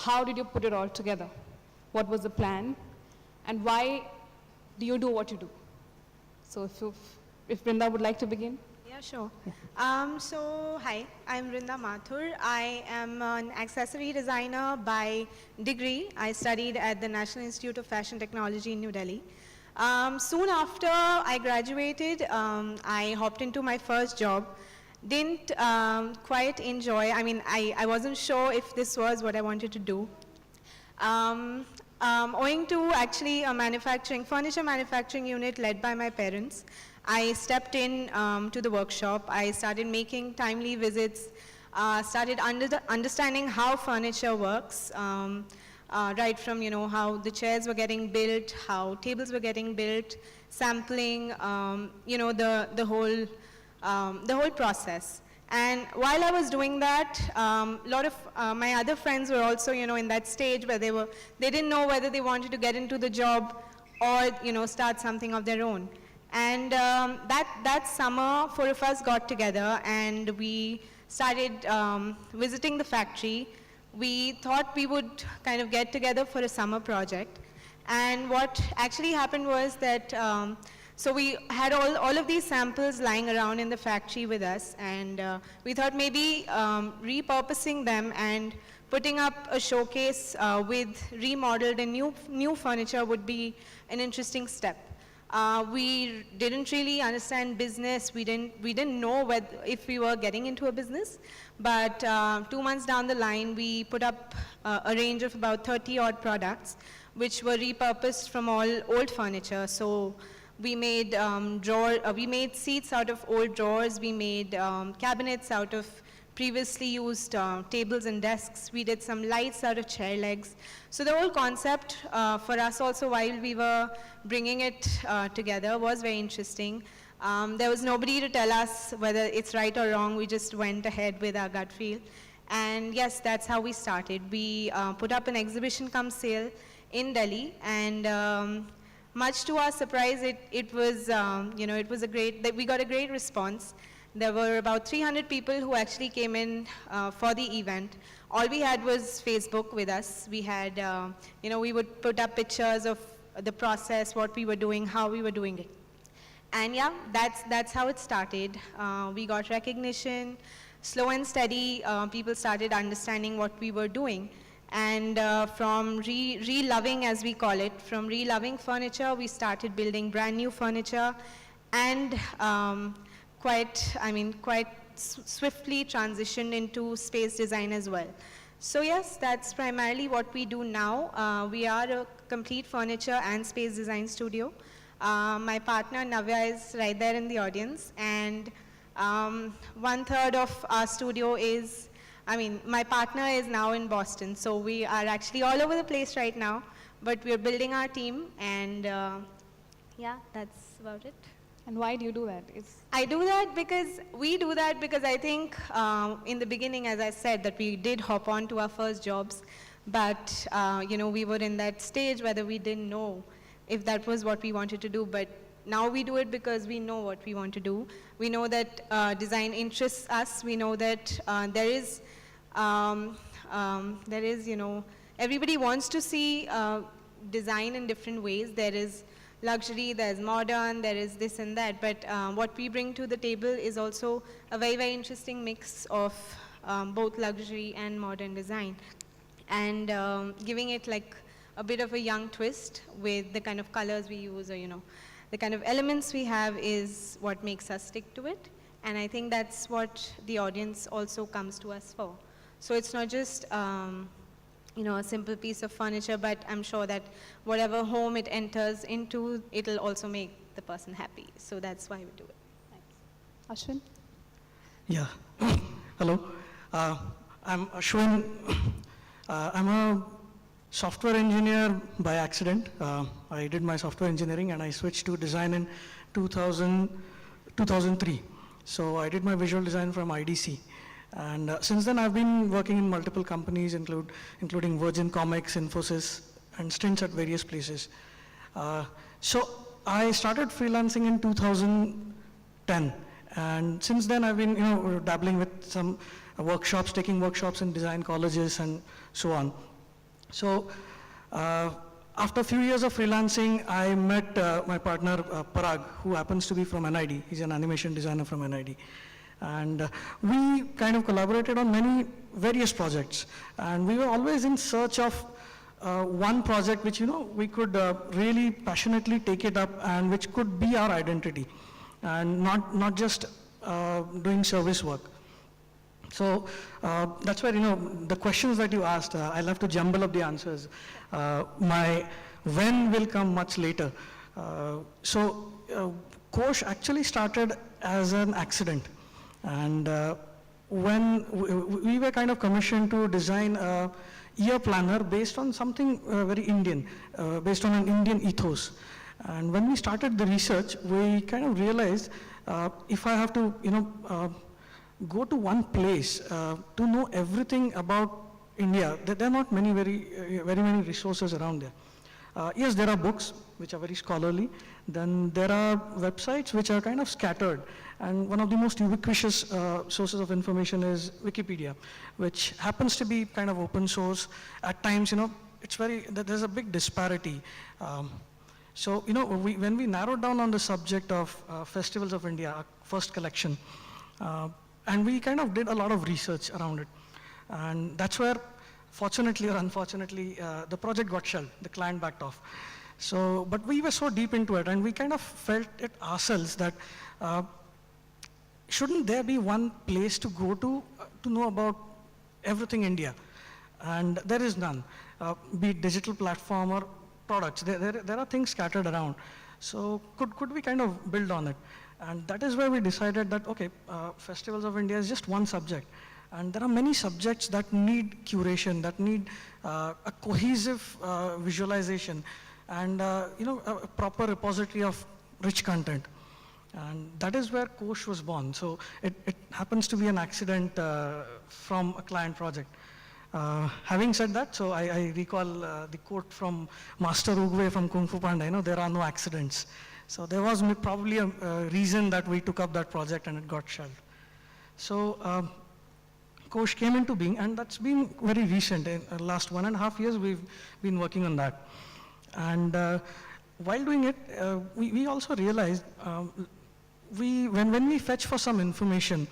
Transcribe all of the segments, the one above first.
How did you put it all together? What was the plan? And why do you do what you do? So if Vrinda would like to begin. Yeah, sure. So, hi, I'm Vrinda Mathur. I am an accessory designer by degree. I studied at the National Institute of Fashion Technology in New Delhi. Soon after I graduated, I hopped into my first job. Didn't quite enjoy, I wasn't sure if this was what I wanted to do. Owing to actually a furniture manufacturing unit led by my parents, I stepped in to the workshop. I started making timely visits, started understanding how furniture works, right from how the chairs were getting built, how tables were getting built, sampling, the whole process. And while I was doing that, a lot of my other friends were also, in that stage where they didn't know whether they wanted to get into the job or, start something of their own. And that summer, four of us got together and we started visiting the factory. We thought we would kind of get together for a summer project. And what actually happened was that so we had all of these samples lying around in the factory with us, and we thought maybe repurposing them and putting up a showcase with remodeled and new furniture would be an interesting step. We didn't really understand business. We didn't know if we were getting into a business. But 2 months down the line, we put up a range of about 30 odd products, which were repurposed from all old furniture. So we made we made seats out of old drawers. We made cabinets out of previously used tables and desks. We did some lights out of chair legs. So the whole concept for us also, while we were bringing it together, was very interesting. There was nobody to tell us whether it's right or wrong. We just went ahead with our gut feel. And yes, that's how we started. We put up an exhibition cum sale in Delhi, and much to our surprise, it was we got a great response. There were about 300 people who actually came in for the event. All we had was Facebook with us. We had, we would put up pictures of the process, what we were doing, how we were doing it. And yeah, that's how it started. We got recognition. Slow and steady, people started understanding what we were doing. And from re-loving, as we call it, from re-loving furniture, we started building brand new furniture, and quite swiftly transitioned into space design as well. So yes, that's primarily what we do now. We are a complete furniture and space design studio. My partner Navya is right there in the audience, and 1/3 of our studio is, my partner is now in Boston, so we are actually all over the place right now, but we're building our team, and yeah, that's about it. And why do you do that? We do that because I think in the beginning, as I said, that we did hop on to our first jobs, but we were in that stage whether we didn't know if that was what we wanted to do, but now we do it because we know what we want to do. We know that design interests us. We know that there is, everybody wants to see design in different ways. There is luxury, there's modern, there is this and that. But what we bring to the table is also a very, very interesting mix of both luxury and modern design. And giving it like a bit of a young twist with the kind of colors we use, or the kind of elements we have is what makes us stick to it. And I think that's what the audience also comes to us for. So it's not just a simple piece of furniture, but I'm sure that whatever home it enters into, it'll also make the person happy. So that's why we do it. Thanks. Ashwin? Yeah. Hello. I'm Ashwin. I'm a software engineer by accident. I did my software engineering and I switched to design in 2003. So I did my visual design from IDC. And since then I've been working in multiple companies, including Virgin Comics, Infosys, and stints at various places. So I started freelancing in 2010. And since then I've been dabbling with some workshops, taking workshops in design colleges and so on. So after a few years of freelancing, I met my partner Parag, who happens to be from NID. He's an animation designer from NID. And we kind of collaborated on many various projects. And we were always in search of one project which, we could really passionately take it up and which could be our identity and not just doing service work. So that's where, the questions that you asked, I'll have to jumble up the answers. My when will come much later. Kosh actually started as an accident. And when we were kind of commissioned to design a year planner based on something very Indian, based on an Indian ethos. And when we started the research, we kind of realized if I have to, go to one place to know everything about India, there are not very many resources around there. Yes, there are books which are very scholarly. Then there are websites which are kind of scattered. And one of the most ubiquitous sources of information is Wikipedia, which happens to be kind of open source. At times, there's a big disparity. When we narrowed down on the subject of Festivals of India, our first collection, and we kind of did a lot of research around it. And that's where, fortunately or unfortunately, the project got shelved, the client backed off. But we were so deep into it, and we kind of felt it ourselves that shouldn't there be one place to go to know about everything India? And there is none, be it digital platform or products. There are things scattered around. So could we kind of build on it? And that is where we decided that, okay, Festivals of India is just one subject. And there are many subjects that need curation, that need a cohesive visualization, and a proper repository of rich content. And that is where Kosh was born. So it happens to be an accident from a client project. Having said that, so I recall the quote from Master Ugwe from Kung Fu Panda, there are no accidents. So there was probably a reason that we took up that project and it got shelved. So Kosh came into being, and that's been very recent. In the last 1.5 years, we've been working on that. And while doing it, we also realized when we fetch for some information,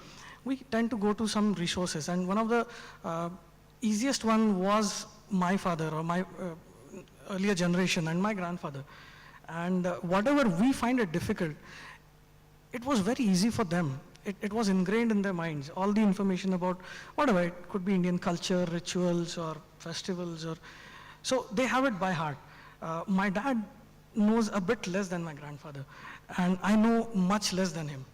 we tend to go to some resources. And one of the easiest one was my father or my earlier generation and my grandfather. And whatever we find it difficult, it was very easy for them. It was ingrained in their minds. All the information about whatever, it could be Indian culture, rituals, or festivals, so they have it by heart. My dad knows a bit less than my grandfather, and I know much less than him.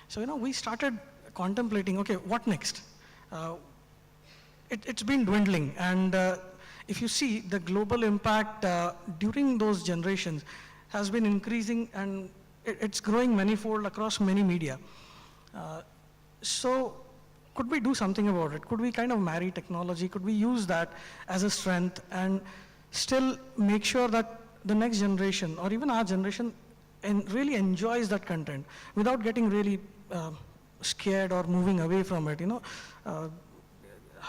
So, we started contemplating, okay, what next? It's been dwindling, and if you see, the global impact during those generations has been increasing, and it's growing manifold across many media. So could we do something about it? Could we kind of marry technology? Could we use that as a strength and still make sure that the next generation or even our generation really enjoys that content without getting really scared or moving away from it,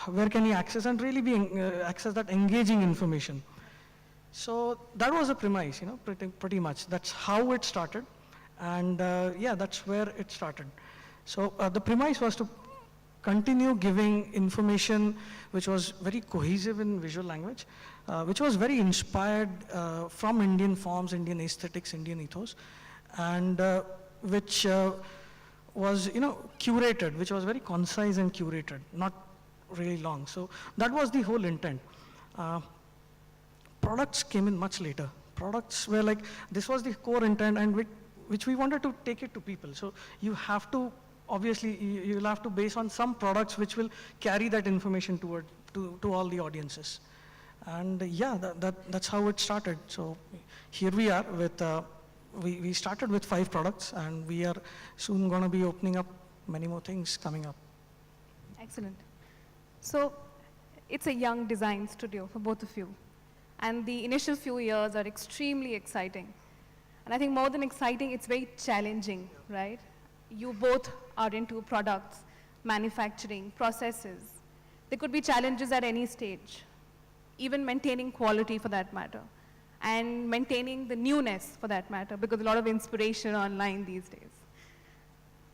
where can you access and really access that engaging information? So that was the premise, pretty much. That's how it started, and that's where it started. So the premise was to continue giving information which was very cohesive in visual language, which was very inspired from Indian forms, Indian aesthetics, Indian ethos, and which was, curated, which was very concise and curated, not really long. So that was the whole intent. Products came in much later. Products were like, this was the core intent, and which we wanted to take it to people. So you have to, obviously, you'll have to base on some products which will carry that information to all the audiences. And that's how it started. So here we are with, we started with 5 products, and we are soon going to be opening up many more things coming up. Excellent. So it's a young design studio for both of you. And the initial few years are extremely exciting. And I think more than exciting, it's very challenging, right? You both are into products, manufacturing, processes. There could be challenges at any stage. even maintaining quality for that matter, and maintaining the newness for that matter, because a lot of inspiration online these days.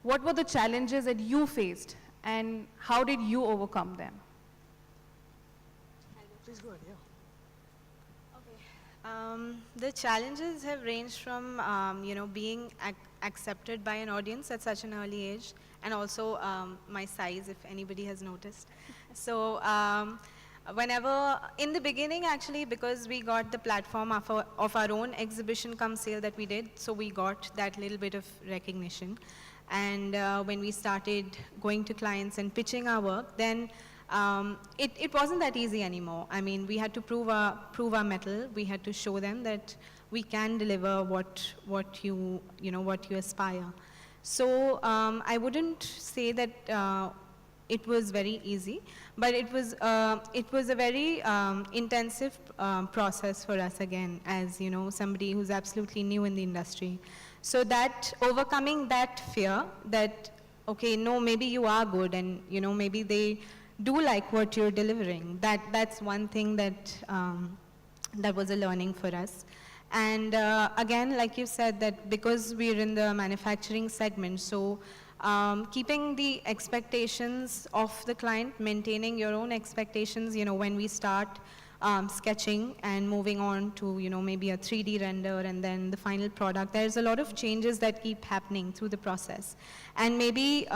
What were the challenges that you faced, and how did you overcome them? Please go ahead, yeah. The challenges have ranged from, being accepted by an audience at such an early age, and also my size, if anybody has noticed. So whenever, in the beginning actually, because we got the platform of our own exhibition cum sale that we did, so we got that little bit of recognition. And when we started going to clients and pitching our work, then it wasn't that easy anymore. I mean, we had to prove our mettle. We had to show them that we can deliver what you aspire. So I wouldn't say that it was very easy, but it was a very intensive process for us again, as somebody who's absolutely new in the industry. So that overcoming that fear that, okay, no, maybe you are good, and maybe they do like what you're delivering. That's one thing that that was a learning for us. And again, like you said, that because we're in the manufacturing segment, so keeping the expectations of the client, maintaining your own expectations, when we start sketching and moving on to, maybe a 3D render and then the final product, there's a lot of changes that keep happening through the process. And maybe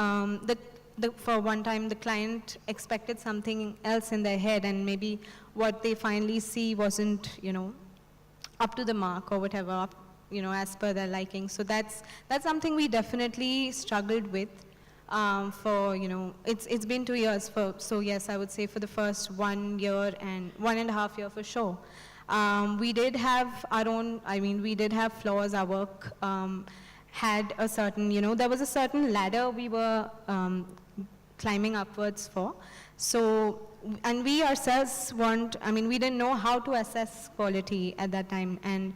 for one time the client expected something else in their head, and maybe what they finally see wasn't, up to the mark or whatever, as per their liking. So that's something we definitely struggled with for, it's been 2 years. So yes, I would say for the first 1 year and 1.5 years for sure. We did have our own, we did have flaws. Our work had a certain, there was a certain ladder we were climbing upwards for. So, and we ourselves weren't, we didn't know how to assess quality at that time. And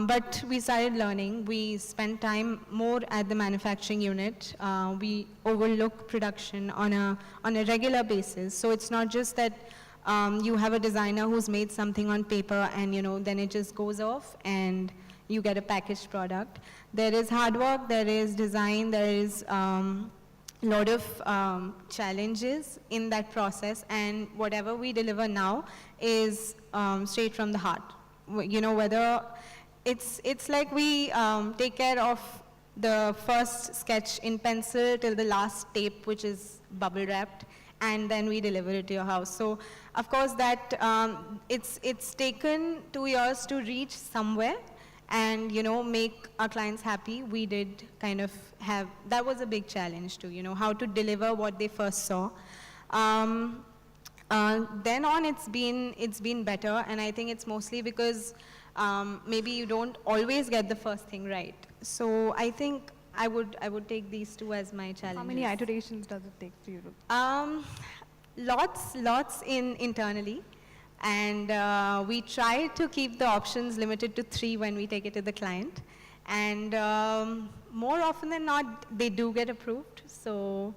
but we started learning. We spent time more at the manufacturing unit. We overlook production on a regular basis. So it's not just that you have a designer who's made something on paper and then it just goes off and you get a packaged product. There is hard work, there is design, there is lot of challenges in that process, and whatever we deliver now is straight from the heart. Whether it's like we take care of the first sketch in pencil till the last tape, which is bubble wrapped, and then we deliver it to your house. So of course that it's taken 2 years to reach somewhere and make our clients happy. We did kind of have, that was a big challenge too, how to deliver what they first saw. Then on it's been better, and I think it's mostly because maybe you don't always get the first thing right. So I think I would take these two as my challenges. How many iterations does it take for you to? Lots internally. And we try to keep the options limited to 3 when we take it to the client. And more often than not, they do get approved. So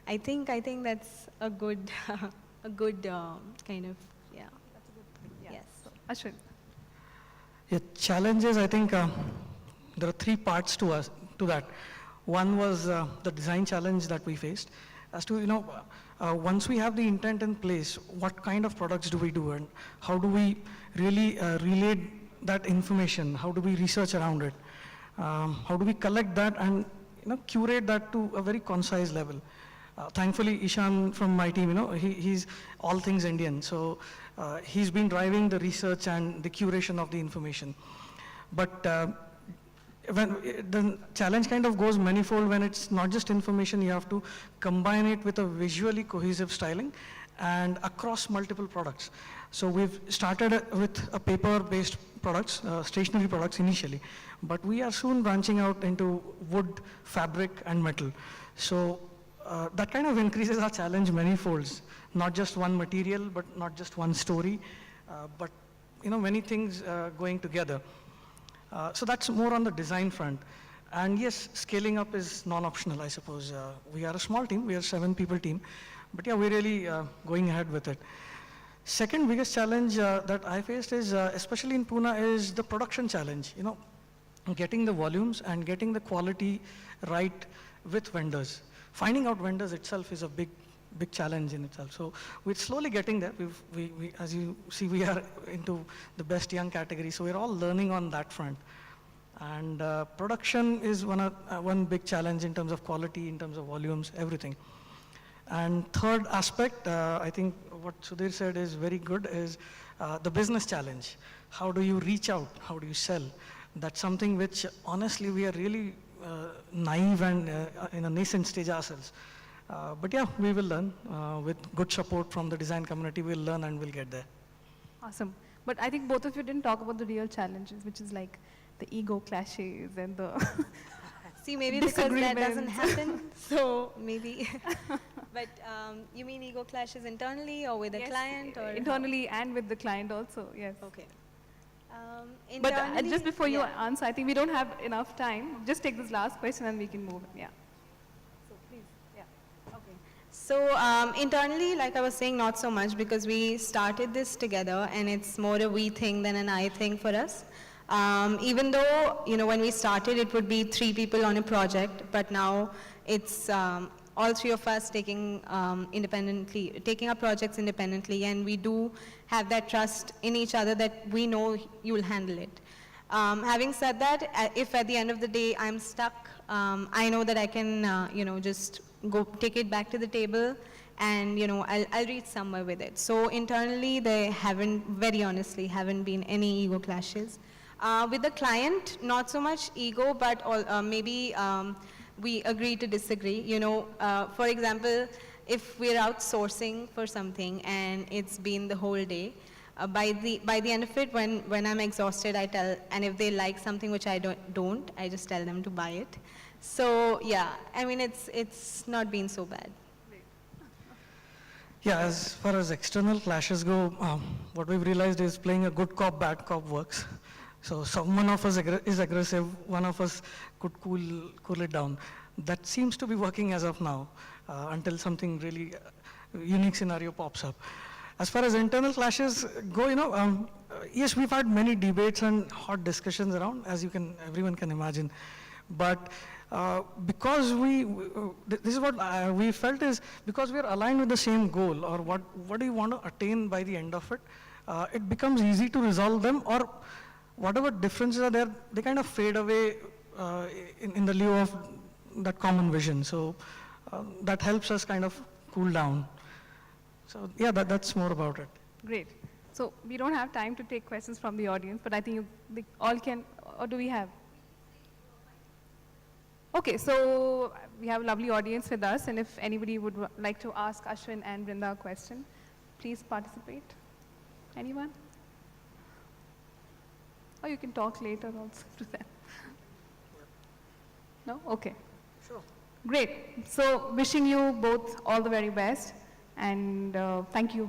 I think that's a good, kind of, yeah. That's a good thing. Yeah. Yes. So, Ashwin. Yeah, challenges, I think there are 3 parts to that. One was the design challenge that we faced. As to, once we have the intent in place, what kind of products do we do, and how do we really relay that information? How do we research around it? How do we collect that and curate that to a very concise level? Thankfully, Ishan from my team, he's all things Indian, so he's been driving the research and the curation of the information. But when the challenge kind of goes manifold when it's not just information, you have to combine it with a visually cohesive styling and across multiple products. So we've started with a paper-based products, stationery products initially, but we are soon branching out into wood, fabric, and metal. So that kind of increases our challenge manifolds, not just one material, but not just one story, but many things going together. So that's more on the design front. And yes, scaling up is non-optional, I suppose. We are a small team, we are a 7-people team, but yeah, we're really going ahead with it. Second biggest challenge that I faced is, especially in Pune, is the production challenge. Getting the volumes and getting the quality right with vendors. Finding out vendors itself is a big challenge in itself. So we're slowly getting there. As you see, we are into the best young category, so we're all learning on that front. And production is one big challenge in terms of quality, in terms of volumes, everything. And third aspect, I think what Sudhir said is very good, is the business challenge. How do you reach out? How do you sell? That's something which, honestly, we are really naive and in a nascent stage ourselves. But yeah, we will learn. With good support from the design community, we'll learn and we'll get there. Awesome. But I think both of you didn't talk about the real challenges, which is like the ego clashes and the See, maybe because that doesn't disagreements. happen, so maybe. But you mean ego clashes internally or with the Yes, client? Or internally and with the client also, yes. Okay. But Internally, just before you yeah. answer, I think we don't have enough time. Just take this last question and we can move. Yeah. So please, yeah. Okay. So internally, like I was saying, not so much because we started this together and it's more a we thing than an I thing for us. Even though, when we started, it would be 3 people on a project, but now it's all 3 of us taking our projects independently, and we do have that trust in each other that we know you will handle it. Having said that, if at the end of the day I'm stuck, I know that I can, just go take it back to the table and, I'll reach somewhere with it. So internally, there very honestly, haven't been any ego clashes. With the client, not so much ego, but maybe we agree to disagree. For example, if we're outsourcing for something and it's been the whole day, by the end of it, when I'm exhausted, I tell, and if they like something which I don't, I just tell them to buy it. So yeah, I mean, it's not been so bad. Yeah, as far as external clashes go, what we've realized is playing a good cop, bad cop works. So one of us is aggressive, one of us could cool it down. That seems to be working as of now, until something really unique scenario pops up. As far as internal clashes go, yes, we've had many debates and hot discussions around, as everyone can imagine. But because this is what we felt is, because we are aligned with the same goal, or what do you want to attain by the end of it, it becomes easy to resolve them, or whatever differences are there, they kind of fade away in the lieu of that common vision. So that helps us kind of cool down. So yeah, that's more about it. Great. So we don't have time to take questions from the audience, but I think they all can, or do we have? Okay, so we have a lovely audience with us, and if anybody would like to ask Ashwin and Vrinda a question, please participate. Anyone? Or you can talk later also to them. No? Okay. Sure. Great. So wishing you both all the very best, and thank you